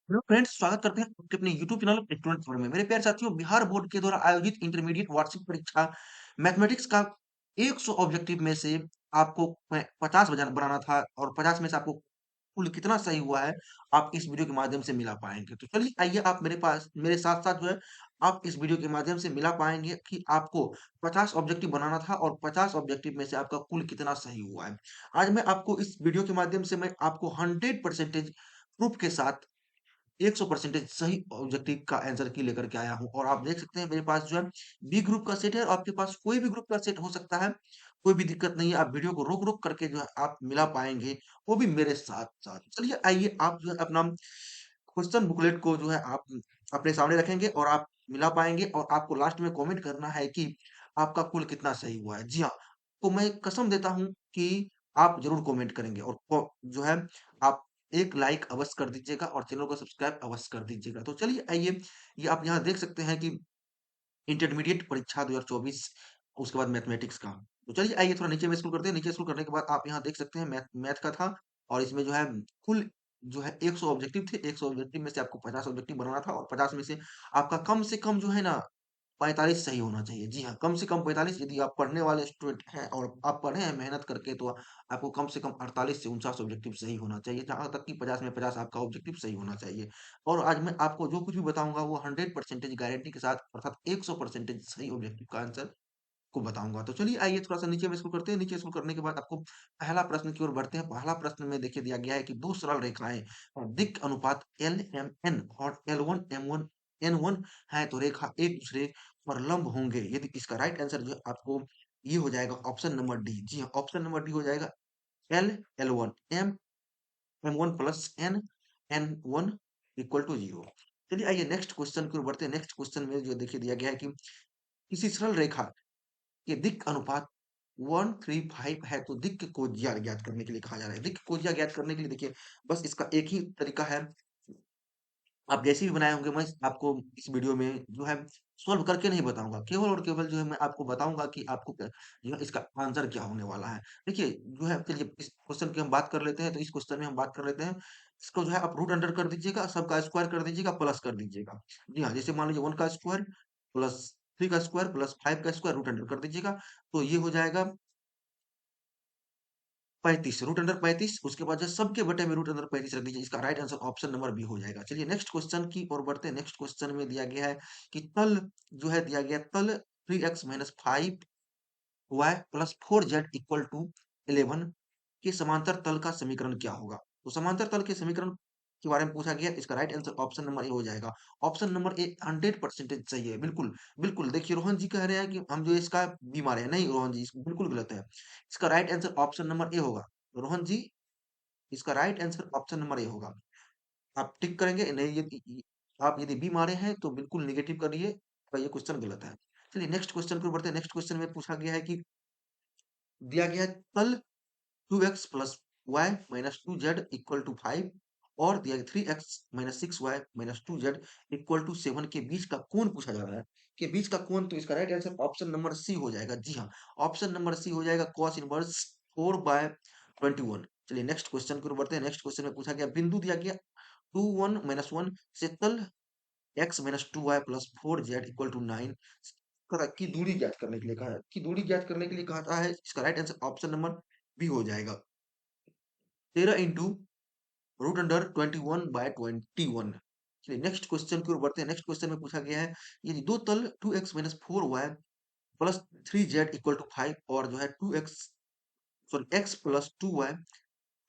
Hello friends, स्वागत करते हैं आपके अपने यूट्यूब चैनल स्टूडेंट फोरम में। मेरे प्यारे साथियों, बिहार बोर्ड के द्वारा आयोजित इंटरमीडिएट वार्षिक परीक्षा मैथमेटिक्स का 100 ऑब्जेक्टिव में से आपको 50 बनाना था और 50 में से आपको कुल कितना सही हुआ है, आप इस वीडियो के माध्यम से मिला पाएंगे। तो चलिए आइए, आप मेरे पास मेरे साथ साथ जो है आप इस वीडियो के माध्यम से मिला पाएंगे कि आपको 50 ऑब्जेक्टिव बनाना था और 50 ऑब्जेक्टिव में से आपका कुल कितना सही हुआ है। आज मैं आपको इस वीडियो के माध्यम से मैं आपको 100% प्रूफ के साथ 100% सही ऑब्जेक्टिव का आंसर की लेकर के आया हूँ। और आप देख सकते हैं मेरे पास जो है बी ग्रुप का सेट है और आपके पास कोई भी ग्रुप का सेट हो सकता है। कोई भी दिक्कत नहीं है, आप वीडियो को रोक रोक करके जो है आप मिला पाएंगे, वो भी मेरे साथ साथ। चलिए आइए, आप जो है अपना क्वेश्चन बुकलेट को जो है आप अपने सामने रखेंगे और आप मिला पाएंगे और आपको लास्ट में कमेंट करना है कि आपका कुल कितना सही हुआ है। जी हाँ, तो मैं कसम देता हूँ कि आप जरूर कमेंट करेंगे और जो है आप एक लाइक अवश्य कर दीजिएगा और चैनल को सब्सक्राइब अवश्य कर दीजिएगा। तो चलिए आइए, ये आप यहाँ देख सकते हैं कि इंटरमीडिएट परीक्षा 2024, उसके बाद मैथमेटिक्स का। तो चलिए आइए, थोड़ा नीचे में स्क्रॉल करते हैं। नीचे स्क्रॉल करने के बाद आप यहाँ देख सकते हैं मैथ मैथ का था और इसमें जो है कुल जो है 100 ऑब्जेक्टिव थे। 100 ऑब्जेक्टिव में से आपको 50 ऑब्जेक्टिव बनाना था और 50 में से आपका कम से कम जो है ना 45 सही होना चाहिए। जी हाँ, कम से कम 45। यदि आप पढ़ने वाले स्टूडेंट हैं और आप पढ़े हैं मेहनत करके, तो आपको कम से कम 48 से 49 ऑब्जेक्टिव सही होना चाहिए। जहाँ तक कि 50 में 50 आपका ऑब्जेक्टिव सही होना चाहिए। और आज मैं आपको जो कुछ भी बताऊँगा वो 100% गारंटी के साथ, अर्थात 100% सही ऑब्जेक्टिव का आंसर को बताऊँगा। तो चलिए आइए, थोड़ा-सा नीचे में स्क्रॉल करते हैं। नीचे स्क्रॉल करने के बाद आपको पहला प्रश्न की ओर बढ़ते हैं। पहला प्रश्न में देखिए दिया गया है कि 2 सरल रेखाएँ और दिक् अनुपात LMN और L1 M1 N1 है, तो रेखा एक-दूसरे पर लंब होंगे। यदि इसका राइट आंसर जो है आपको ये हो जाएगा ऑप्शन नंबर डी। जी हाँ, ऑप्शन नंबर डी हो जाएगा L L1 M M1 plus N N1 equal to 0। चलिए आइए, नेक्स्ट क्वेश्चन की ओर बढ़ते हैं। नेक्स्ट क्वेश्चन में जो देखिए दिया गया है कि किसी सरल रेखा के दिक् अनुपात 135 है, तो दिक् कोजिया ज्ञात करने के लिए कहा जा रहा है। दिक् कोजिया ज्ञात करने के लिए देखिए बस इसका एक ही तरीका है। आप जैसे भी बनाए होंगे, मैं आपको इस वीडियो में जो है सॉल्व करके नहीं बताऊंगा, केवल और केवल जो है मैं आपको बताऊंगा कि आपको जो है इसका आंसर क्या होने वाला है। देखिए जो है, चलिए इस क्वेश्चन की हम बात कर लेते हैं। तो इस क्वेश्चन में हम बात कर लेते हैं, इसको जो है आप रूट अंडर कर दीजिएगा, सबका स्क्वायर कर दीजिएगा, प्लस कर दीजिएगा। जी हाँ, जैसे मान लीजिए 1 का स्क्वायर प्लस 3 का स्क्वायर प्लस 5 का स्क्वायर, रूट अंडर कर दीजिएगा। तो ये हो जाएगा 35, रूट अंडर 35। उसके बाद जो सबके बटे में रूट अंडर 35 रख दीजिए। इसका right answer option number B हो जाएगा। चलिए नेक्स्ट क्वेश्चन की ओर बढ़ते हैं। नेक्स्ट क्वेश्चन में दिया गया है कि तल जो है दिया गया, तल 3x minus 5y plus 4z equal to 11 के समांतर तल का समीकरण क्या होगा। तो समांतर तल के समीकरण के बारे में पूछा गया। इसका right answer option number A हो जाएगा। ऑप्शन नंबर ए 100% सही है। बिल्कुल बिल्कुल, देखिए रोहन जी कह रहे हैं कि हम जो इसका बी मारे हैं। नहीं रोहन जी, बिल्कुल गलत है। इसका राइट आंसर ऑप्शन नंबर ए होगा। रोहन जी, इसका राइट आंसर ऑप्शन नंबर ए होगा। आप टिक करेंगे नहीं, यदि आप यदि बी मारे हैं तो बिल्कुल निगेटिव करिए, तो ये क्वेश्चन गलत है। चलिए नेक्स्ट क्वेश्चन को बढ़ते हैं। नेक्स्ट क्वेश्चन में पूछा गया है कि दिया गया है तल 2x plus Y minus 2z equal to 5 और दिया गया 3x minus 6y minus 2z equal to 7 के बीच का कोण पूछा जा रहा है। के बीच का कोण, तो इसका right answer option number C हो जाएगा। जी हाँ, ऑप्शन नंबर सी हो जाएगा, cos इनवर्स 4/21। चलिए नेक्स्ट क्वेश्चन की ओर बढ़ते हैं। नेक्स्ट क्वेश्चन में पूछा गया, बिंदु दिया गया 2 1 माइनस 1 से तल x minus 2y plus 4z equal to 9 की दूरी ज्ञात करने के लिए कहा है। की दूरी ज्ञात करने के लिए कहा है। इसका right answer option number B हो जाएगा, 13 इंटू रूट अंडर 21/21। चलिए नेक्स्ट क्वेश्चन की ओर बढ़ते हैं। नेक्स्ट क्वेश्चन में पूछा गया है, यदि दो तल 2x minus 4y plus 3z equal to 5 और जो है 2x sorry x plus 2y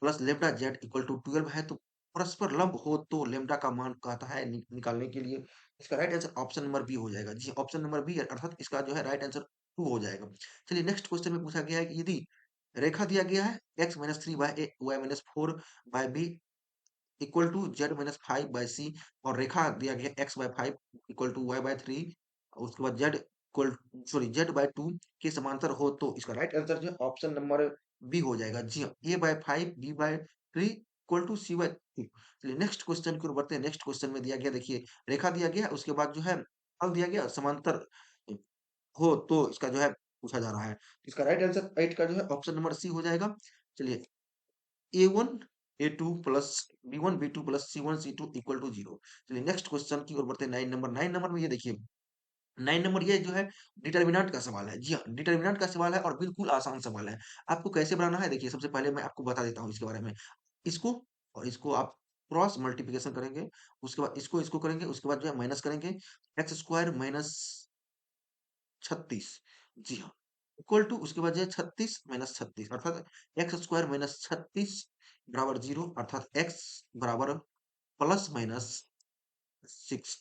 plus lambda Z equal to 12 है, तो परस्पर लंब हो तो लेम्डा का मान कहता है निकालने के लिए। इसका right answer option number B हो जाएगा। जी ऑप्शन नंबर बी है, अर्थात इसका जो है राइट आंसर 2 हो जाएगा। चलिए नेक्स्ट क्वेश्चन में पूछा गया है कि यदि रेखा दिया गया है x minus 3 by A Y minus 4 by B equal to Z minus 5 by C, और रेखा दिया गया x by 5 equal to y by 3, उसके बाद Z equal sorry Z by 2 के समांतर हो, तो इसका राइट आंसर जो है ऑप्शन नंबर बी हो जाएगा। जी हाँ, A by 5 B by 3 equal to C by 2। चलिए नेक्स्ट क्वेश्चन की ओर बढ़ते हैं। नेक्स्ट क्वेश्चन में दिया गया, देखिए रेखा दिया गया, उसके बाद जो है फल दिया गया, समांतर हो तो इसका जो है पूछा जा रहा है। इसका राइट आंसर 8 का जो है ऑप्शन नंबर सी हो जाएगा। चलिए A1 A2 plus B1 B2 plus C1 C2 equal to 0। चलिए नेक्स्ट क्वेश्चन की ओर बढ़ते हैं। 9 नंबर में ये देखिए, 9 नंबर ये जो है डिटर्मिनेंट का सवाल है। जी हाँ, डिटर्मिनेंट का सवाल है और बिल्कुल आसान सवाल है। आपको कैसे बनाना है देखिए, सबसे पहले मैं आपको बता देता हूँ इसके बारे में। इसको और इसको आप क्रॉस मल्टीप्लिकेशन करेंगे, उसके बाद इसको इसको करेंगे, उसके बाद जो है माइनस करेंगे, एक्स स्क्वायर माइनस 36, जी हाँ, इक्वल टू उसके बाद जो है 36 - 36 अर्थात एक्स स्क्वायर माइनस 36 बराबर 0, अर्थात एक्स बराबर प्लस माइनस 6।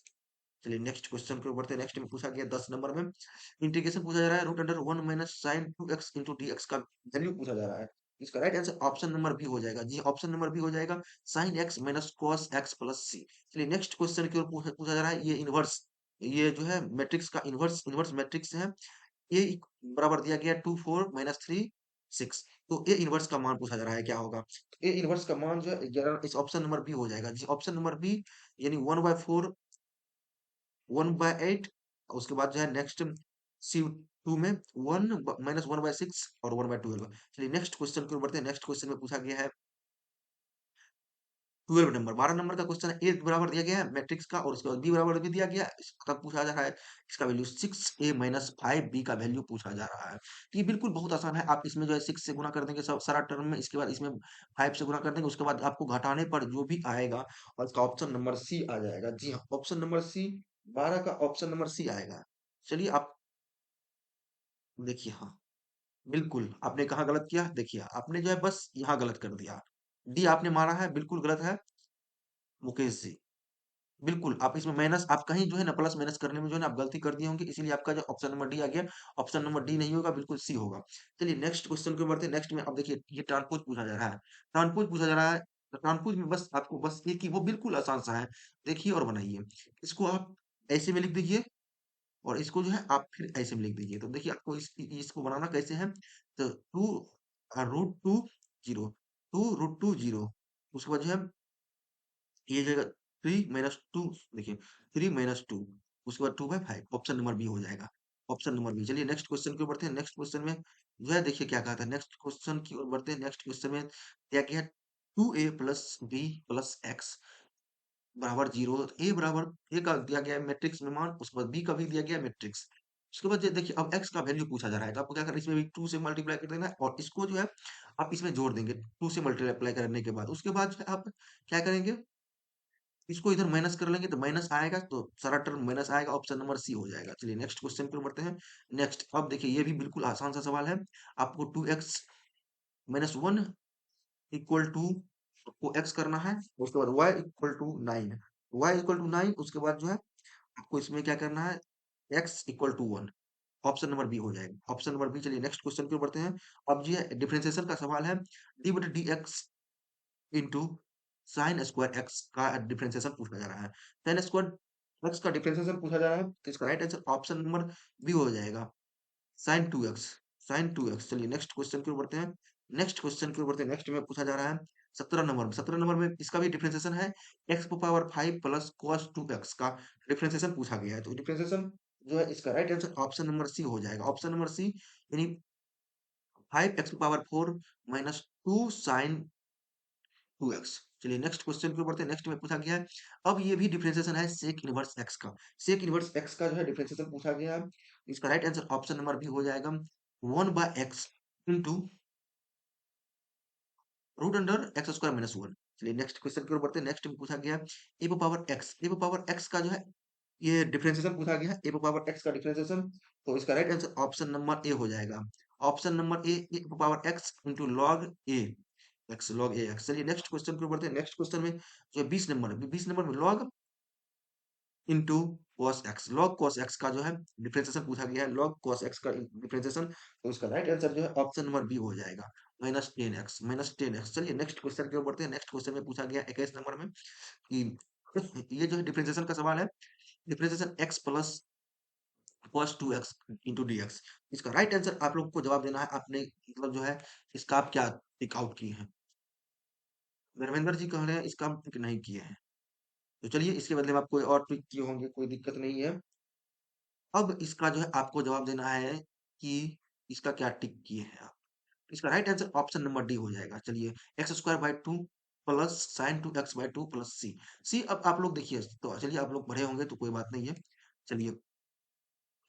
चलिए नेक्स्ट क्वेश्चन की ओर बढ़ते हैं। नेक्स्ट में पूछा गया 10 नंबर में इंटीग्रेशन पूछा जा रहा है, root under 1 minus sine 2x into dx का वैल्यू पूछा जा रहा है। इसका right answer option number B हो जाएगा। जी ऑप्शन नंबर बी हो जाएगा, sine X minus cos X plus C. चलिए नेक्स्ट क्वेश्चन की ओर पूछा जा रहा है, ये इनवर्स, ये जो है मैट्रिक्स का इनवर्स इनवर्स मैट्रिक्स है। ये बराबर दिया गया 2 4 - 3 6। तो ए इनवर्स का मान पूछा जा रहा है, क्या होगा? ए इनवर्स का मान जो है 11 इस ऑप्शन नंबर बी हो जाएगा। जी ऑप्शन नंबर बी, यानी 1/4 1/8। उसके बाद जो है नेक्स्ट C2 में 1 - 1/6 और 1/12। चलिए नेक्स्ट क्वेश्चन की ओर बढ़ते हैं। नेक्स्ट क्वेश्चन में पूछा गया है 12 नंबर, 12 नंबर का क्वेश्चन है। ए बराबर दिया गया है मैट्रिक्स का और उसके बाद बी बराबर भी दिया गया है। इसका पूछा जा रहा है, इसका वैल्यू 6a - 5b का वैल्यू पूछा जा रहा है। तो ये बिल्कुल बहुत आसान है। आप इसमें जो है 6 से गुना कर देंगे सब सारा टर्म में, इसके बाद इसमें 5 से गुना कर देंगे, उसके बाद आपको घटाने पर जो भी आएगा और इसका ऑप्शन नंबर सी आ जाएगा। जी हाँ, ऑप्शन नंबर सी, 12 का ऑप्शन नंबर सी आएगा। चलिए आप देखिए, हाँ बिल्कुल आपने कहाँ गलत किया, देखिए आपने जो है बस यहाँ गलत कर दिया। डी आपने मारा है, बिल्कुल गलत है मुकेश जी। बिल्कुल, आप इसमें माइनस आप कहीं जो है ना प्लस माइनस करने में जो है ना आप गलती कर दिए होंगे, इसीलिए आपका जो ऑप्शन नंबर डी आ गया। ऑप्शन नंबर डी नहीं होगा, बिल्कुल सी होगा। चलिए नेक्स्ट क्वेश्चन की ओर बढ़ते हैं। नेक्स्ट में अब देखिए ये ट्रांसपोज़ पूछा जा रहा है। ट्रांसपोज़ पूछा जा रहा है, तो ट्रांसपोज़ में बस आपको बस एक ही, वो बिल्कुल आसान सा है। देखिए और बनाइए। इसको आप ऐसे में लिख दीजिए और इसको जो है आप फिर ऐसे में लिख दीजिए। तो देखिए आपको इसको बनाना कैसे है, तो 2 रूट 2 0, 2 रूट 2 0, उसके बाद जो है ये जाएगा 3 - 2, देखिए 3 - 2, उसके बाद 2/5, ऑप्शन नंबर बी हो जाएगा। Option number B. चलिए नेक्स्ट क्वेश्चन की ओर बढ़ते हैं। नेक्स्ट क्वेश्चन में जो है देखिए क्या कहा था। नेक्स्ट क्वेश्चन की ओर बढ़ते हैं। नेक्स्ट क्वेश्चन में क्या किया, 2a plus B plus x बराबर 0। ए बराबर ए का दिया गया है मैट्रिक्स में मान, उसके बाद बी का भी दिया गया है मैट्रिक्स। उसके बाद ये देखिए अब एक्स का वैल्यू पूछा जा रहा है, तो आपको क्या करना है, इसमें भी 2 से मल्टीप्लाई कर देना है और इसको जो है आप इसमें जोड़ देंगे 2 से मल्टीप्लाई करने के बाद। उसके बाद जो है आप क्या करेंगे, इसको इधर माइनस कर लेंगे तो माइनस आएगा, तो सारा टर्म माइनस आएगा, ऑप्शन नंबर सी हो जाएगा। चलिए नेक्स्ट क्वेश्चन पे बढ़ते हैं। नेक्स्ट अब देखिए ये भी बिल्कुल आसान सा सवाल है। आपको 2x - 1 इक्वल टू, आपको x करना है, उसके बाद y = 9, y = 9, उसके बाद जो है आपको इसमें क्या करना है, x = 1, ऑप्शन नंबर बी हो जाएगा। Option number B. चलिए नेक्स्ट क्वेश्चन पे बढ़ते हैं। अब जो है डिफरेंशिएशन का सवाल है, d/dx into sine square X का डिफरेंशिएशन पूछा जा रहा है। साइन स्क्वायर एक्स का डिफरेंशिएशन पूछा जा रहा है, तो इसका right answer option number B हो जाएगा, साइन 2x। Sign 2x। चलिए नेक्स्ट क्वेश्चन की ओर बढ़ते हैं। नेक्स्ट क्वेश्चन की ओर बढ़ते हैं। नेक्स्ट में पूछा जा रहा है 17 नंबर में। 17 नंबर में इसका भी डिफरेंशिएशन है, x⁵ प्लस cos 2x का डिफरेंशिएशन पूछा गया है। तो डिफरेंशिएशन जो है इसका right answer option number C हो जाएगा। ऑप्शन नंबर सी, यानी 5x⁴ माइनस 2 साइन 2x। चलिए नेक्स्ट क्वेश्चन की ओर बढ़ते हैं। नेक्स्ट में पूछा गया है, अब ये भी डिफरेंशिएशन है सेक इनवर्स एक्स का। सेक इनवर्स एक्स का जो है डिफरेंशिएशन पूछा गया है। इसका right answer option number B हो जाएगा, 1/x into root under x² - 1। चलिए नेक्स्ट क्वेश्चन की ओर बढ़ते हैं। नेक्स्ट में पूछा गया ए पावर एक्स का जो है ये डिफरेंशिएशन पूछा गया है, ए पावर एक्स का डिफरेंशिएशन। तो इसका right answer option number A हो जाएगा। ऑप्शन नंबर ए पावर एक्स इंटू लॉग ए एक्स, लॉग ए एक्स। चलिए नेक्स्ट क्वेश्चन की ओर बढ़ते हैं। नेक्स्ट क्वेश्चन में जो है 20 नंबर, 20 नंबर में log into cos x, log cos x का जो है डिफरेंशिएशन पूछा गया है, लॉग कॉस एक्स का डिफरेंशिएशन। तो इसका राइट आंसर जो है ऑप्शन नंबर बी हो जाएगा, -10x। चलिए नेक्स्ट क्वेश्चन की ओर बढ़ते हैं। नेक्स्ट क्वेश्चन में पूछा गया 21 नंबर में कि ये जो है डिफरेंशिएशन का सवाल है, differentiation x plus cos 2x into dx। इसका राइट आंसर आप लोग को जवाब देना है। आपने मतलब जो है इसका आप क्या टिक आउट किए हैं। धर्मेंद्र जी कह रहे हैं इसका हम टिक नहीं किए हैं, तो चलिए इसके बदले में आप कोई और ट्रिक किए होंगे, कोई दिक्कत नहीं है। अब इसका जो है आपको जवाब देना है कि इसका क्या टिक किए हैं आप। इसका right answer option number D हो जाएगा। चलिए x² / 2 plus sine two X by two plus C. See अब आप लोग देखिए, तो चलिए आप लोग पढ़े होंगे तो कोई बात नहीं है। चलिए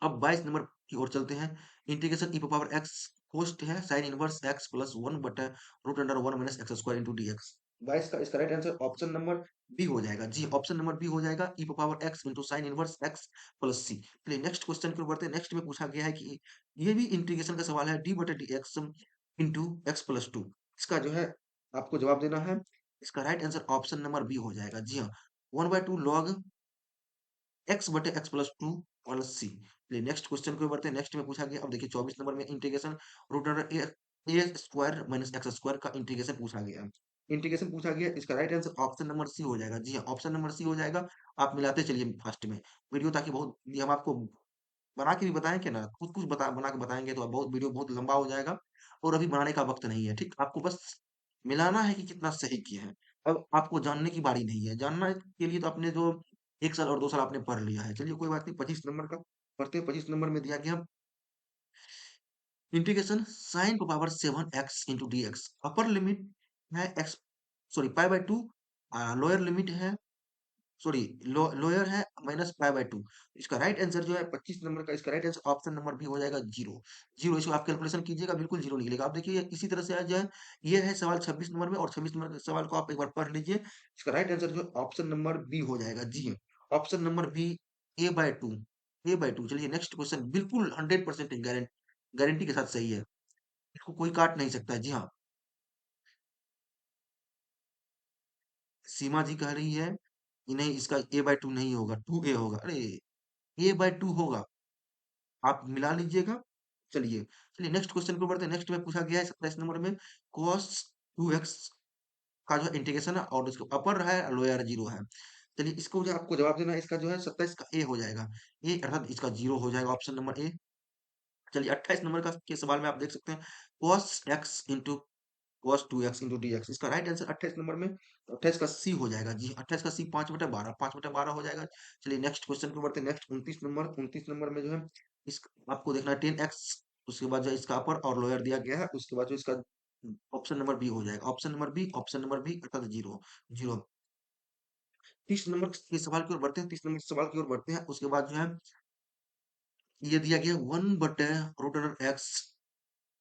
अब 22 नंबर की ओर चलते हैं। इंटीग्रेशन ई पावर एक्स होस्ट है sine inverse X plus one बटा root under one minus X square into D X. 22 का इसका right answer option number B हो जाएगा। जी ऑप्शन नंबर बी हो जाएगा, E power X into sine inverse X plus C. चलिए next question की ओर बढ़ते हैं। नेक्स्ट में पूछा गया है कि ये भी इंटीग्रेशन का सवाल है, डी बटा D X into X plus two. इसका जो है आपको जवाब देना है। इसका right answer option number B हो जाएगा। जी हाँ, one by two log X बटे X plus two plus C. चलिए नेक्स्ट क्वेश्चन को बढ़ते हैं। नेक्स्ट में पूछा गया, अब देखिए 24 नंबर में integration root under A square minus X square का इंटीग्रेशन पूछा गया है। इंटीग्रेशन पूछा गया, इसका right answer option number C हो जाएगा। जी हाँ, ऑप्शन नंबर सी हो जाएगा। आप मिलाते चलिए फर्स्ट में वीडियो, ताकि बहुत ये हम आपको बना के भी बताएंगे ना, कुछ कुछ बना के बताएंगे तो बहुत वीडियो बहुत लंबा हो जाएगा, और अभी बनाने का वक्त नहीं है। ठीक, आपको बस मिलाना है कि कितना सही किया है। अब आपको जानने की बारी नहीं है, जानना के लिए तो आपने जो 1 साल और 2 साल आपने पढ़ लिया है। चलिए कोई बात नहीं, 25 नंबर का पढ़ते हैं। 25 नंबर में दिया गया इंटीग्रेशन साइन को power 7 X into D X. Upper limit है X, sorry pi by two, lower limit है, सॉरी लोअर है माइनस पाई बाय टू। इसका राइट आंसर जो है 25 नंबर का, इसका राइट आंसर ऑप्शन नंबर भी हो जाएगा जीरो। जीरो, इसको आप कैलकुलेशन कीजिएगा, बिल्कुल जीरो निकलेगा। आप देखिए इसी तरह से आज जो है ये है सवाल 26 नंबर में, और 26 नंबर के सवाल को आप एक बार पढ़ लीजिए। इसका राइट आंसर जो ऑप्शन नंबर बी हो जाएगा। जी हाँ, option number B, A by two, A by two. चलिए नेक्स्ट क्वेश्चन बिल्कुल 100% गारंटी के साथ सही है, इसको कोई काट नहीं सकता है। जी हाँ, सीमा जी कह रही है कि नहीं, इसका ए बाय टू नहीं होगा, टू ए होगा। अरे ए बाय टू होगा, आप मिला लीजिएगा। चलिए, चलिए नेक्स्ट क्वेश्चन को बढ़ते हैं। नेक्स्ट में पूछा गया है 27 नंबर में, cos 2x का जो इंटीग्रेशन है और इसको अपर है लोअर जीरो है। चलिए इसको जो आपको जवाब देना है, इसका जो है 27 का ए हो जाएगा। ए अर्थात इसका जीरो हो जाएगा, ऑप्शन नंबर ए। चलिए 28 नंबर का के सवाल में आप देख सकते हैं, cos x into cos 2x into D x. इसका राइट आंसर 28 नंबर में 28 का सी हो जाएगा। जी 28 का सी 5/12, 5/12 हो जाएगा। चलिए नेक्स्ट क्वेश्चन को बढ़ते हैं। नेक्स्ट 29 नंबर में जो है इस आपको देखना है 10x, उसके बाद जो है इसका अपर और लोअर दिया गया है, उसके बाद जो इसका ऑप्शन नंबर बी हो जाएगा। Option number B, option number B अर्थात जीरो। जीरो। 30 नंबर के सवाल की ओर बढ़ते हैं। 30 नंबर के सवाल की ओर बढ़ते हैं, उसके बाद जो है ये दिया गया 1/√x,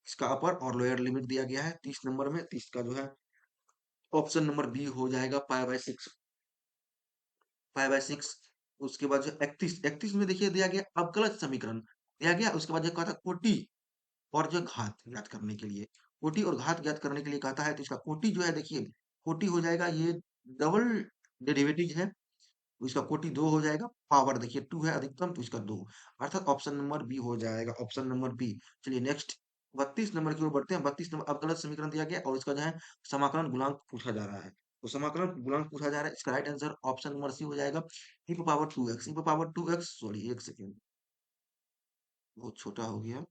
इसका अपर और लोअर लिमिट दिया गया है 30 नंबर में। 30 का जो है ऑप्शन नंबर बी हो जाएगा, pi by six, pi by six. उसके बाद जो 31, 31 में देखिए दिया गया अवकलज समीकरण दिया गया, उसके बाद जो कहा था कोटि और जो घात ज्ञात करने के लिए, कोटि और घात ज्ञात करने के लिए कहता है, तो इसका कोटि जो है देखिए, कोटि हो जाएगा, ये डबल डेरिवेटिव है, तो इसका कोटि दो हो जाएगा। पावर देखिए टू है अधिकतम, तो इसका दो, अर्थात ऑप्शन नंबर बी हो जाएगा, ऑप्शन नंबर बी। चलिए नेक्स्ट 32 नंबर की ओर बढ़ते हैं। 32 नंबर अवकलज समीकरण दिया गया और इसका जो है समाकलन गुणांक पूछा जा रहा है, तो समाकलन गुणांक पूछा जा रहा है। इसका right answer option number C हो जाएगा, E power two X, E power two X, sorry एक सेकेंड, बहुत छोटा हो गया,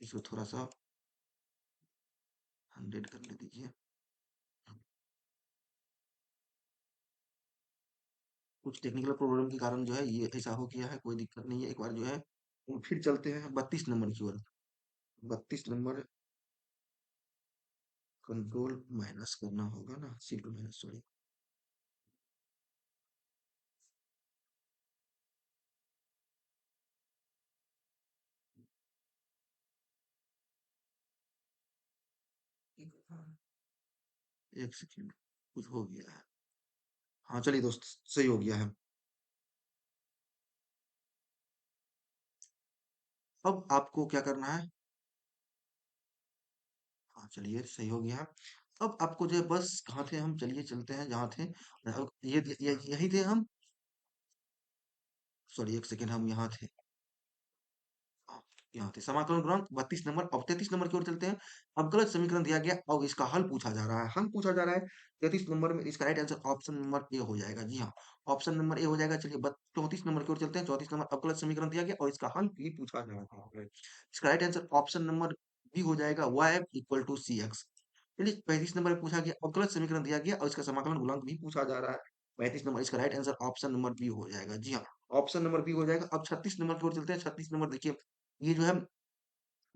इसको थोड़ा सा 100 करने दीजिए। कुछ टेक्निकल प्रॉब्लम के कारण जो है ये ऐसा हो गया है, कोई दिक्कत नहीं है। एक बार जो है हम फिर चलते हैं 32 नंबर की ओर। 32 नंबर कंट्रोल माइनस करना होगा ना, शिफ्ट माइनस, सॉरी। एक सेकेंड, कुछ हो गया है। हाँ चलिए दोस्त, सही हो गया है। अब आपको क्या करना है, हाँ चलिए सही हो गया है। अब आपको जो है बस कहाँ थे हम, चलिए चलते हैं जहाँ थे। यही थे हम, सॉरी एक सेकेंड, हम यहाँ थे। हाँ, यहाँ थे समाकलन गुणांक 32 नंबर। अब 33 नंबर की ओर चलते हैं। अब गलत समीकरण दिया गया और इसका हल पूछा जा रहा है, हल पूछा जा रहा है 33 नंबर में। इसका right answer option number A हो जाएगा। जी हाँ, ऑप्शन नंबर ए हो जाएगा। चलिए 34 नंबर की ओर चलते हैं। 34 नंबर अब गलत समीकरण दिया गया और इसका हल भी पूछा जा रहा है। इसका right answer option number B हो जाएगा, Y equal to C X. चलिए 35 नंबर में पूछा गया, अवकलज समीकरण दिया गया और इसका समाकलन गुणांक भी पूछा जा रहा है। 35 नंबर, इसका right answer option number B हो जाएगा। जी हाँ, ऑप्शन नंबर बी हो जाएगा। अब 36 नंबर की ओर चलते हैं। 36 नंबर देखिए, ये जो है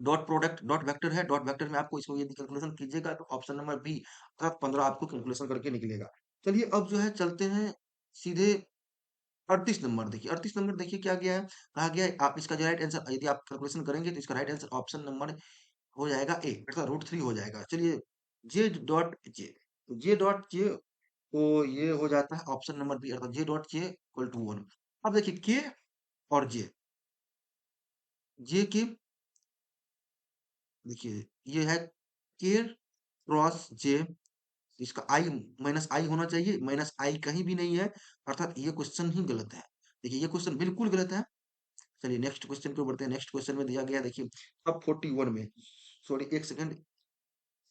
डॉट प्रोडक्ट डॉट वेक्टर है, डॉट वेक्टर में आपको इसको यदि कैलकुलेशन कीजिएगा तो ऑप्शन नंबर बी अर्थात 15 आपको कैलकुलेशन करके निकलेगा। चलिए अब जो है चलते हैं सीधे 38 नंबर देखिए, 38 नंबर देखिए क्या गया है, कहा गया है आप इसका जो राइट आंसर यदि आप कैलकुलेशन करेंगे तो इसका राइट आंसर ऑप्शन नंबर हो जाएगा ए अर्थात √3 हो जाएगा। चलिए जे डॉट जे, जे डॉट जे तो ये हो जाता है ऑप्शन नंबर बी अर्थात J dot J equal to 1। अब देखिए के और जे के देखिए ये है के क्रॉस जे, इसका आई माइनस आई होना चाहिए, माइनस आई कहीं भी नहीं है अर्थात ये क्वेश्चन ही गलत है। देखिए ये क्वेश्चन बिल्कुल गलत है। चलिए नेक्स्ट क्वेश्चन पे बढ़ते हैं। नेक्स्ट क्वेश्चन में दिया गया देखिए अब 41 में, सॉरी एक सेकंड,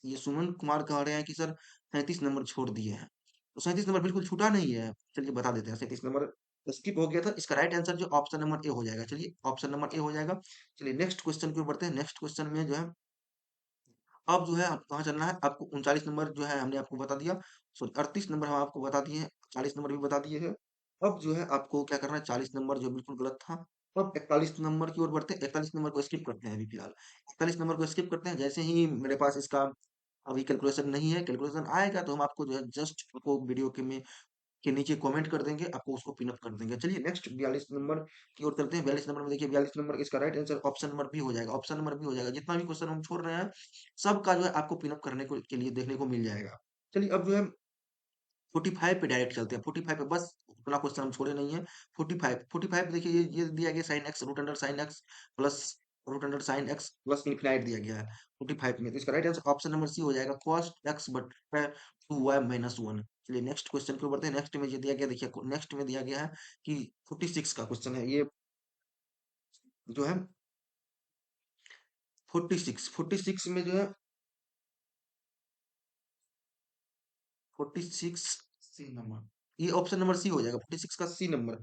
ये सुमन कुमार कह रहे हैं कि सर 37 नंबर छोड़ दिए हैं, तो 37 नंबर बिल्कुल छूटा नहीं है। चलिए बता देते हैं, 37 नंबर स्किप हो गया था, इसका राइट आंसर जो ऑप्शन नंबर ए हो जाएगा। चलिए ऑप्शन नंबर ए हो जाएगा। चलिए नेक्स्ट क्वेश्चन की ओर बढ़ते हैं। नेक्स्ट क्वेश्चन में जो है अब जो है आप कहाँ चलना है, आपको 39 नंबर जो है हमने आपको बता दिया, सॉरी 38 नंबर हम आपको बता दिए हैं, 40 नंबर भी बता दिए हैं। अब जो है आपको क्या करना है, 40 नंबर जो बिल्कुल गलत था। अब 41 नंबर की ओर बढ़ते हैं। 41 नंबर को स्किप करते हैं अभी फिलहाल, 41 नंबर को स्किप करते हैं। जैसे ही मेरे पास इसका अभी कैलकुलेशन नहीं है, कैलकुलेशन आएगा तो हम आपको जो है जस्ट आपको वीडियो के नीचे कमेंट कर देंगे, आपको उसको पिन अप कर देंगे। चलिए नेक्स्ट 42 नंबर की ओर चलते हैं। 42 नंबर में देखिए 42 नंबर इसका right answer option number B हो जाएगा। ऑप्शन नंबर बी हो जाएगा। जितना भी क्वेश्चन हम छोड़ रहे हैं सबका जो है आपको पिन अप करने को के लिए देखने को मिल जाएगा। चलिए अब जो है 45 पे डायरेक्ट चलते हैं। 45 पे बस उतना क्वेश्चन हम छोड़े नहीं है। 45 देखिए ये दिया गया sine X root under sine X plus root under sine X plus infinite दिया गया है 45 में, तो इसका right answer option number C हो जाएगा कॉस एक्स बट 2y-1। चलिए नेक्स्ट क्वेश्चन की ओर बढ़ते हैं। नेक्स्ट में ये दिया गया देखिए, नेक्स्ट में दिया गया है कि 46 का क्वेश्चन है ये जो है 46 में जो है 46 सी नंबर, ये ऑप्शन नंबर सी हो जाएगा 46 का सी नंबर।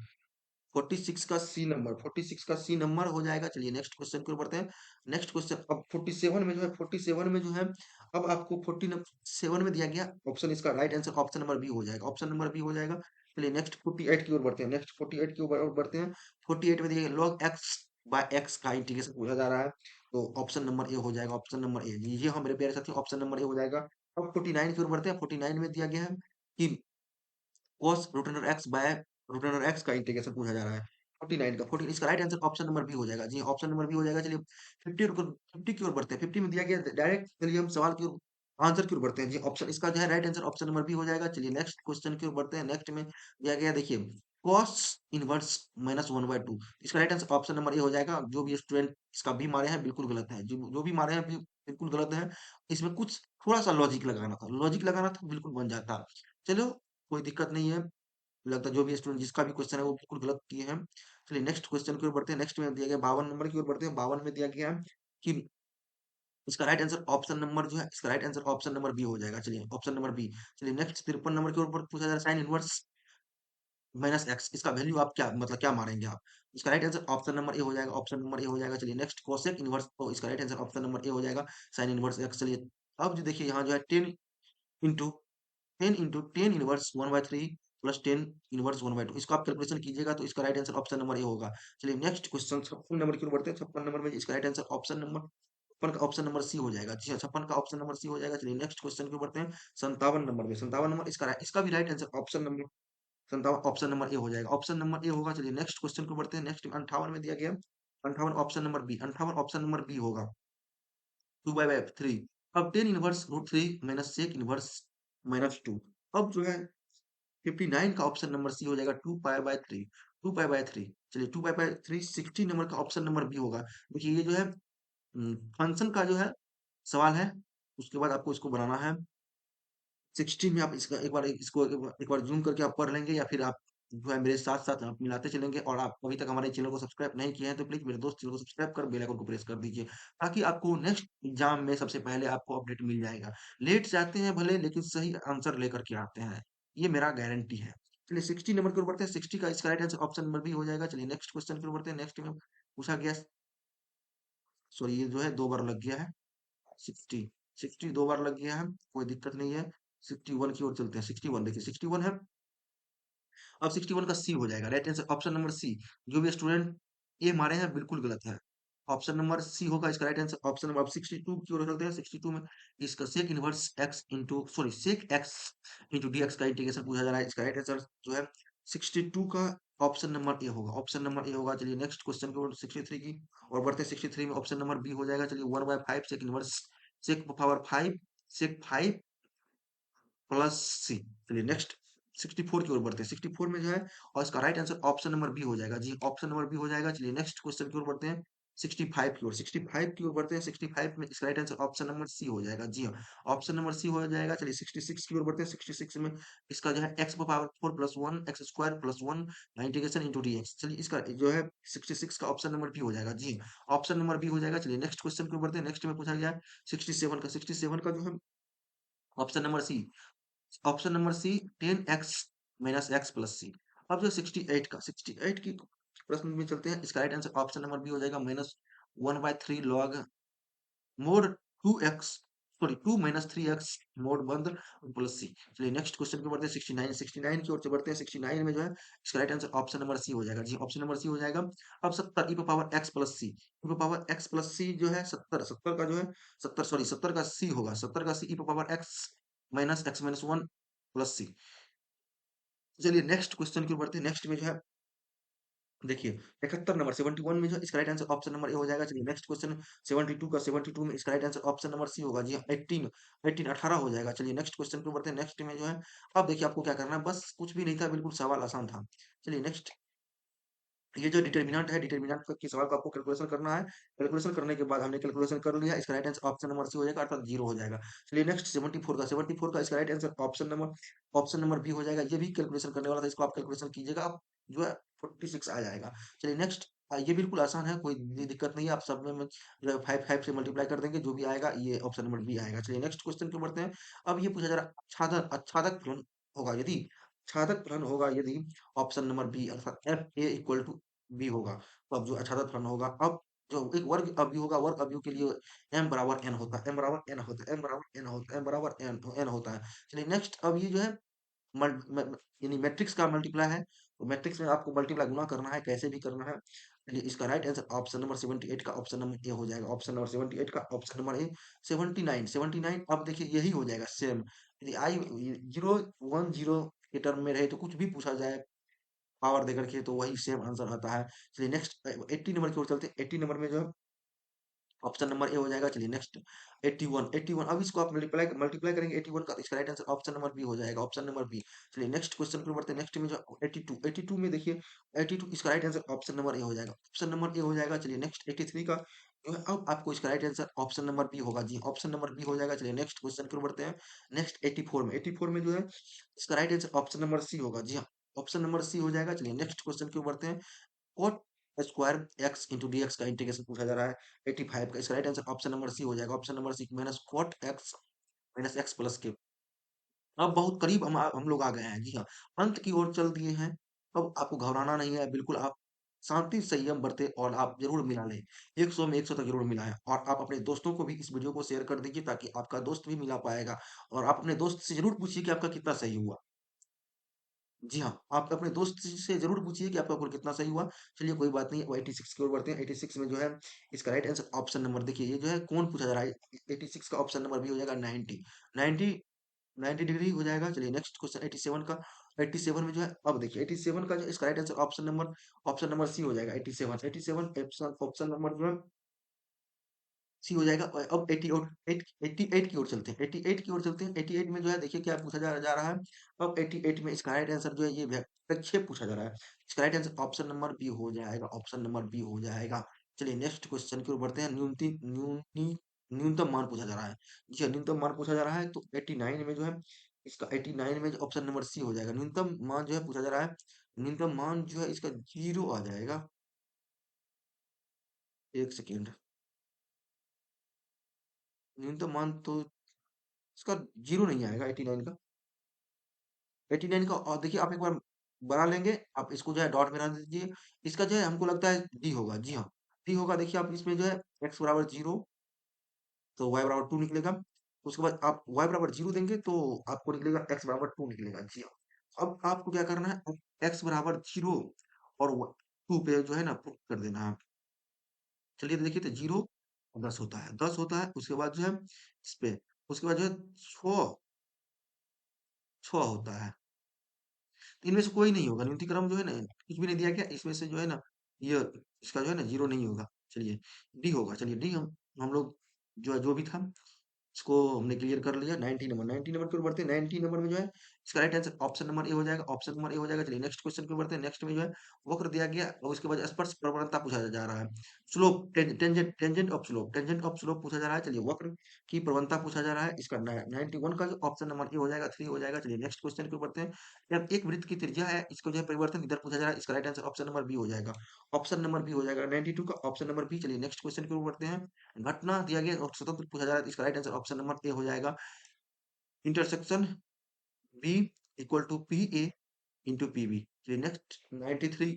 46 का सी नंबर, 46 का सी नंबर हो जाएगा। चलिए नेक्स्ट क्वेश्चन की ओर बढ़ते हैं। नेक्स्ट क्वेश्चन अब 47 में जो है 47 में जो है अब आपको 47 में दिया गया ऑप्शन, इसका right answer option number B हो जाएगा। ऑप्शन नंबर बी हो जाएगा। चलिए नेक्स्ट 48 की ओर बढ़ते हैं। नेक्स्ट 48 की ओर बढ़ते हैं। 48 में देखिए log x बाय x का इंटीग्रेशन पूछा जा रहा है, तो ऑप्शन नंबर ए हो जाएगा। ऑप्शन नंबर ए, ये हाँ मेरे प्यारे साथी ऑप्शन नंबर ए हो जाएगा। अब 49 की ओर बढ़ते हैं। 49 में दिया गया है कि cos root under X by root under X का इंटीग्रेशन पूछा जा रहा है। 49 का 14 इसका right answer option number B हो जाएगा। जी ऑप्शन नंबर बी हो जाएगा। चलिए 50 की ओर बढ़ते हैं। 50 में दिया गया डायरेक्ट, चलिए हम सवाल की ओर आंसर की ओर बढ़ते हैं। जी ऑप्शन इसका जो है right answer option number B हो जाएगा। चलिए नेक्स्ट क्वेश्चन की ओर बढ़ते हैं। नेक्स्ट में दिया गया देखिए cos इनवर्स -1/2, इसका right answer option number A हो जाएगा। जो भी स्टूडेंट इसका बी मारे हैं बिल्कुल गलत है, जो जो भी मारे हैं बिल्कुल गलत है। इसमें कुछ थोड़ा सा लॉजिक लगाना था, लॉजिक लगाना था बिल्कुल बन जाता। चलो कोई दिक्कत नहीं है, मुझे लगता है जो भी स्टूडेंट जिसका भी क्वेश्चन है वो बिल्कुल गलत किए हैं। चलिए नेक्स्ट क्वेश्चन की ओर बढ़ते हैं। नेक्स्ट में दिया गया 52 नंबर की ओर बढ़ते हैं। 52 में दिया गया है कि इसका राइट आंसर ऑप्शन नंबर जो है, इसका right answer option number B हो जाएगा। चलिए ऑप्शन नंबर बी। चलिए नेक्स्ट 53 नंबर के ऊपर पूछा जा रहा है साइन इनवर्स माइनस एक्स, इसका वैल्यू आप क्या मतलब क्या मारेंगे आप, इसका right answer option number A हो जाएगा। ऑप्शन नंबर ए हो जाएगा। चलिए नेक्स्ट कोसेक इनवर्स, तो इसका right answer option number A हो जाएगा साइन इनवर्स एक्स। चलिए अब जो देखिए यहाँ जो है 10 into tan inverse 1/3 plus 10 inverse 1/2, इसको आप कैलकुलेशन कीजिएगा तो इसका राइट आंसर ऑप्शन नंबर ए होगा। चलिए नेक्स्ट क्वेश्चन 56 नंबर की ओर बढ़ते हैं। 56 नंबर में इसका राइट आंसर ऑप्शन नंबर 56 का ऑप्शन नंबर सी हो जाएगा। जी हाँ 56 का ऑप्शन नंबर सी हो जाएगा। चलिए नेक्स्ट क्वेश्चन की ओर बढ़ते हैं। 57 नंबर में, 57 नंबर इसका भी right answer option number 57 option number A हो जाएगा। ऑप्शन नंबर ए होगा। चलिए नेक्स्ट क्वेश्चन को बढ़ते हैं। नेक्स्ट 58 में दिया गया 58 option number B, 58 option number B होगा 2/3। अब 10 इनवर्स √3 माइनस सेक इनवर्स -2, अब जो है 59 का ऑप्शन नंबर सी हो जाएगा 2π/3, 2π/3। चलिए 2π/3 60 नंबर का ऑप्शन नंबर बी होगा। देखिए ये जो है फंक्शन का जो है सवाल है, उसके बाद आपको इसको बनाना है। 16 में आप इसका एक बार जूम करके आप पढ़ लेंगे, या फिर आप जो है मेरे साथ-साथ आप मिलाते चलेंगे। और आप अभी तक हमारे चैनल को सब्सक्राइब नहीं किए हैं तो प्लीज़ मेरे दोस्त चैनल को सब्सक्राइब कर बेल आइकन को प्रेस कर दीजिए, ताकि आपको नेक्स्ट एग्ज़ाम में सबसे पहले आपको अपडेट मिल जाएगा। लेट से आते हैं भले लेकिन सही आंसर लेकर के आते हैं, ये मेरा गारंटी है। चलिए 60 नंबर की ओर बढ़ते हैं। 60 का इसका right answer option number B हो जाएगा। चलिए नेक्स्ट क्वेश्चन की ओर बढ़ते हैं। नेक्स्ट में पूछा गया, सॉरी ये जो है 2 बार लग गया है। 60 60 2 बार लग गया है, कोई दिक्कत नहीं है। 61 की ओर चलते हैं। 61 देखिए 61 है। अब 61 का सी हो जाएगा। Right answer option number C. जो भी स्टूडेंट ए मारे हैं बिल्कुल गलत है। ऑप्शन नंबर सी होगा इसका राइट आंसर। ऑप्शन नंबर 62 की ओर चलते हैं। 62 में इसका sec inverse X into sorry sec X into D X का इंटीग्रेशन पूछा जा रहा है। इसका राइट आंसर जो है 62 का ऑप्शन नंबर ए होगा। ऑप्शन नंबर ए होगा। चलिए नेक्स्ट क्वेश्चन की ओर 63 की और बढ़ते हैं। 63 में ऑप्शन नंबर बी हो जाएगा। चलिए 1/5 सेक इनवर्स सेक पावर 5 सेक 5 प्लस सी। चलिए नेक्स्ट 64 की ओर बढ़ते हैं। 64 में जो है और इसका right answer option number B हो जाएगा। जी ऑप्शन नंबर बी हो जाएगा। चलिए नेक्स्ट क्वेश्चन की ओर बढ़ते हैं। 65 की ओर 65 की ओर बढ़ते हैं। 65 में इसका right answer option number C हो जाएगा। जी हाँ ऑप्शन नंबर सी हो जाएगा। चलिए 66 की ओर बढ़ते हैं। 66 में इसका जो है x power 4 plus 1 x square plus 1 integration into D x. चलिए इसका जो है 66 का ऑप्शन नंबर बी हो जाएगा। जी ऑप्शन नंबर बी हो जाएगा। चलिए नेक्स्ट क्वेश्चन की ओर बढ़ते हैं। नेक्स्ट में पूछा गया है 67 का जो है option number C. Option number C 10x minus x plus C. अब जो 68 की प्रश्न में चलते हैं। इसका right answer option number B हो जाएगा minus 1/3 log mod 2x sorry 2 minus 3x mod बंद प्लस सी। चलिए नेक्स्ट क्वेश्चन पे बढ़ते हैं। 69 की ओर से बढ़ते हैं। 69 में जो है इसका right answer option number C हो जाएगा। जी ऑप्शन नंबर सी हो जाएगा। अब 70 ई पावर एक्स प्लस सी ई पावर एक्स प्लस सी जो है 70 का जो है 70 का सी होगा। 70 का C e power x minus x minus 1 plus C. चलिए नेक्स्ट क्वेश्चन की ओर बढ़ते हैं। नेक्स्ट में जो है देखिए 71 नंबर 71 में जो है इसका right answer option number A हो जाएगा। चलिए नेक्स्ट क्वेश्चन 72 का 72 में इसका right answer option number C होगा। जी हाँ 18 हो जाएगा। चलिए नेक्स्ट क्वेश्चन पे बढ़ते हैं। नेक्स्ट में जो है अब देखिए आपको क्या करना है, बस कुछ भी नहीं था, बिल्कुल सवाल आसान था। चलिए नेक्स्ट ये जो डिटर्मिनेंट है, डिटर्मिनेंट के सवाल को आपको कैलकुलेशन करना है। कैलकुलेशन करने के बाद हमने कैलकुलेशन कर लिया। इसका right answer option number C हो जाएगा अर्थात 0 हो जाएगा। चलिए नेक्स्ट 74 का इसका right answer option number B हो जाएगा। ये भी कैलकुलेशन करने वाला था, इसको आप कैलकुलेशन कीजिएगा, आप जो है 46 आ जाएगा। चलिए नेक्स्ट ये बिल्कुल आसान है, कोई दिक्कत नहीं है। आप सब में जो है 5 से मल्टीप्लाई कर देंगे, जो भी आएगा ये ऑप्शन नंबर बी आएगा। चलिए नेक्स्ट क्वेश्चन पे बढ़ते हैं। अब ये पूछा जा रहा है आच्छादक फलन होगा यदि आच्छादक फलन होगा यदि ऑप्शन नंबर बी अर्थात F A equal to B होगा। तो अब जो अक्षांश फलन होगा, अब जो एक वर्ग अवयव होगा, वर्ग अवयव के लिए m बराबर n होता है, m बराबर n होता है, m बराबर n होता है, m बराबर n होता है। चलिए नेक्स्ट अब ये जो है यानी मैट्रिक्स का मल्टीप्लाई है। तो मैट्रिक्स में आपको मल्टीप्लाई गुना करना है, कैसे भी करना है। चलिए इसका राइट आंसर ऑप्शन नंबर 78 का ऑप्शन नंबर ए हो जाएगा। ऑप्शन नंबर 78 का ऑप्शन नंबर ए। 79 अब देखिए यही हो जाएगा सेम। यदि आई 0 1 0 के टर्म में रहे तो कुछ भी पूछा जाए पावर देकर के तो वही सेम आंसर आता है। चलिए नेक्स्ट 80 नंबर की ओर चलते हैं। 80 नंबर में जो है ऑप्शन नंबर ए हो जाएगा। चलिए नेक्स्ट 81 अब इसको आप मल्टीप्लाई मल्टीप्लाई करेंगे 81 का, तो इसका right answer option number B हो जाएगा। Option number B. चलिए नेक्स्ट क्वेश्चन पर बढ़ते हैं। नेक्स्ट में जो 82 में देखिए 82 इसका right answer option number A हो जाएगा। ऑप्शन नंबर ए हो जाएगा। चलिए नेक्स्ट 83 का जो है अब आपको इसका right answer option number B होगा। जी ऑप्शन नंबर बी हो जाएगा। चलिए नेक्स्ट क्वेश्चन पर बढ़ते हैं। नेक्स्ट 84 में जो है इसका right answer option number C होगा। जी हाँ ऑप्शन नंबर सी हो जाएगा। चलिए नेक्स्ट क्वेश्चन की ओर बढ़ते हैं। Cot square X into D X का इंटीग्रेशन पूछा जा रहा है। 85 का इसका right answer option number C हो जाएगा। Option number C minus cot X minus x plus K. अब बहुत करीब हम लोग आ गए हैं। जी हाँ अंत की ओर चल दिए हैं। अब आपको घबराना नहीं है, बिल्कुल आप शांति संयम बरते और आप जरूर मिला लें। 100 में 100 तक जरूर मिलाएं और आप अपने दोस्तों को भी इस वीडियो को शेयर कर दीजिए ताकि आपका दोस्त भी मिला पाएगा। और आप अपने दोस्त से जरूर पूछिए कि आपका कितना सही हुआ। जी हाँ, आप अपने दोस्त से ज़रूर पूछिए कि आपका स्कोर कितना सही हुआ। चलिए कोई बात नहीं, वो 86 की ओर बढ़ते हैं। 86 में जो है इसका राइट आंसर ऑप्शन नंबर देखिए ये जो है कौन पूछा जा रहा है। 86 का ऑप्शन नंबर भी हो जाएगा 90 90 90 डिग्री हो जाएगा। चलिए नेक्स्ट क्वेश्चन 87 का। 87 में जो है अब देखिए 87 का जो इसका right answer option number C हो जाएगा। 87 87 ऑप्शन ऑप्शन नंबर जो है सी हो जाएगा। और अब 88 की ओर चलते हैं। 88 की ओर चलते हैं। 88 में जो है देखिए क्या पूछा जा रहा है। अब 88 में इसका राइट आंसर जो है ये प्रक्षेप पूछा जा रहा है। इसका right answer option number B हो जाएगा। ऑप्शन नंबर बी हो जाएगा। चलिए नेक्स्ट क्वेश्चन की ओर बढ़ते हैं। न्यूनतम मान पूछा जा रहा है। जी हाँ, न्यूनतम मान पूछा जा रहा है। तो 89 में जो है इसका 89 में जो ऑप्शन नंबर सी हो जाएगा। न्यूनतम मान जो है पूछा जा रहा है। न्यूनतम मान जो है इसका 0 आ जाएगा। एक सेकेंड। न्यूनतम मान तो इसका 0 नहीं आएगा 89 का। 89 का और देखिए आप एक बार बना लेंगे, आप इसको जो है डॉट बना दीजिए। इसका जो है हमको लगता है डी होगा। जी हाँ डी होगा। देखिए आप इसमें जो है x बराबर 0 तो y बराबर 2 निकलेगा। उसके बाद आप y बराबर 0 देंगे तो आपको निकलेगा x बराबर 2 निकलेगा। जी हाँ अब आपको क्या करना है, x बराबर 0 और 2 पे जो है ना पुट कर देना है। चलिए देखिए तो 0 और 10 होता है, 10 होता है, उसके बाद जो है इस पे, उसके बाद जो है 6 6 होता है। तो इनमें से कोई नहीं होगा, न्यूनतीकरण जो है ना, कुछ भी नहीं दिया गया, इसमें से जो है ना, ये इसका जो है ना 0 नहीं होगा। चलिए डी होगा, चलिए डी हम लोग जो है जो भी था इसको हमने क्लियर कर लिया। 90 नंबर, 90 नंबर की ओर बढ़ते हैं। 90 नंबर में जो है इसका right answer option number A हो जाएगा, ऑप्शन नंबर ए हो जाएगा। चलिए नेक्स्ट क्वेश्चन की ओर बढ़ते हैं। नेक्स्ट में जो है वक्र दिया गया और उसके बाद स्पर्श प्रवणता पूछा जा रहा है। Slope, tangent tangent of slope, tangent of slope पूछा जा रहा है। चलिए वक्र की प्रवणता पूछा जा रहा है। इसका 91 का जो ऑप्शन नंबर ए हो जाएगा, 3 हो जाएगा। चलिए नेक्स्ट क्वेश्चन की ओर बढ़ते हैं। यार एक वृत्त की त्रिज्या है, इसको जो है परिवर्तन इधर पूछा जा रहा है। इसका right answer option number B हो जाएगा, ऑप्शन नंबर बी हो जाएगा। 92 का ऑप्शन नंबर बी। चलिए नेक्स्ट क्वेश्चन की ओर बढ़ते हैं। घटना दिया गया और स्वतंत्र पूछा जा रहा है। इसका right answer option number A हो जाएगा। Intersection B equal to P A into P B. चलिए नेक्स्ट 93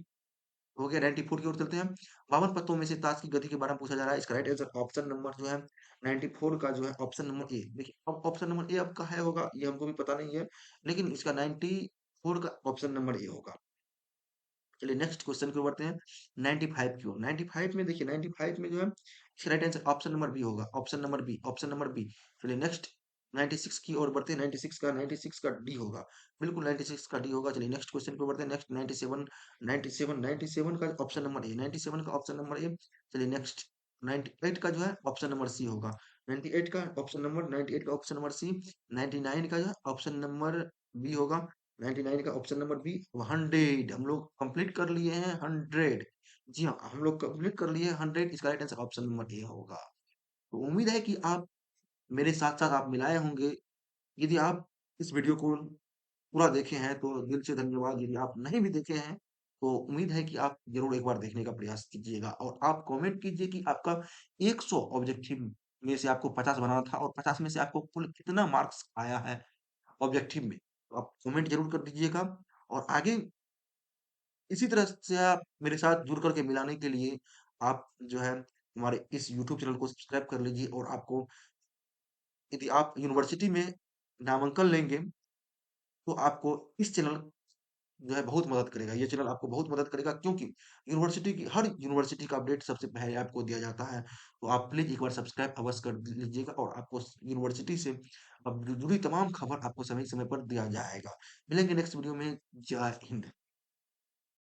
हो गया। 94 की ओर चलते हैं। 52 पत्तों में से ताश की गति के बारे में पूछा जा रहा है। इसका राइट आंसर ऑप्शन नंबर जो है 94 का जो है ऑप्शन नंबर ए। देखिए अब ऑप्शन नंबर ए अब का है होगा ये हमको भी पता नहीं है, लेकिन इसका 94 का ऑप्शन नंबर ए होगा। चलिए नेक्स्ट क्वेश्चन की ओर बढ़ते हैं। 95 की ओर। 95 में देखिए 95 में जो है इसका right answer option number B होगा, option number B, option number B. चलिए नेक्स्ट 96 की ओर बढ़ते हैं। 96 का डी होगा, बिल्कुल 96 का डी होगा। चलिए नेक्स्ट क्वेश्चन की ओर बढ़ते हैं। नेक्स्ट 97, 97 का ऑप्शन नंबर ए, 97 का ऑप्शन नंबर ए। चलिए नेक्स्ट 98 का जो है ऑप्शन नंबर सी होगा, 98 का ऑप्शन नंबर, 98 का ऑप्शन नंबर सी। 99 का जो है ऑप्शन नंबर बी होगा, 99 का ऑप्शन नंबर बी। 100 हम लोग कंप्लीट कर लिए हैं, 100। जी हाँ, हम लोग कंप्लीट कर लिए हैं 100। इसका राइट आंसर ऑप्शन नंबर ए होगा। तो उम्मीद है कि आप मेरे साथ साथ आप मिलाए होंगे। यदि आप इस वीडियो को पूरा देखे हैं तो दिल से धन्यवाद। यदि आप नहीं भी देखे हैं तो उम्मीद है कि आप जरूर एक बार देखने का प्रयास कीजिएगा और आप कमेंट कीजिए कि आपका 100 ऑब्जेक्टिव में से आपको 50 बनाना था और 50 में से आपको कुल कितना मार्क्स आया है ऑब्जेक्टिव में। तो आप कमेंट जरूर कर दीजिएगा और आगे इसी तरह से आप मेरे साथ जुड़ करके मिलाने के लिए आप जो है हमारे इस यूट्यूब चैनल को सब्सक्राइब कर लीजिए। और आपको यदि आप यूनिवर्सिटी में नामांकन लेंगे तो आपको इस चैनल जो है बहुत मदद करेगा। ये चैनल आपको बहुत मदद करेगा क्योंकि यूनिवर्सिटी की हर यूनिवर्सिटी का अपडेट सबसे पहले आपको दिया जाता है। तो आप प्लीज एक बार सब्सक्राइब अवश्य कर लीजिएगा और आपको यूनिवर्सिटी से अब जुड़ी तमाम खबर आपको समय समय पर दिया जाएगा। मिलेंगे नेक्स्ट वीडियो में। जय हिंद।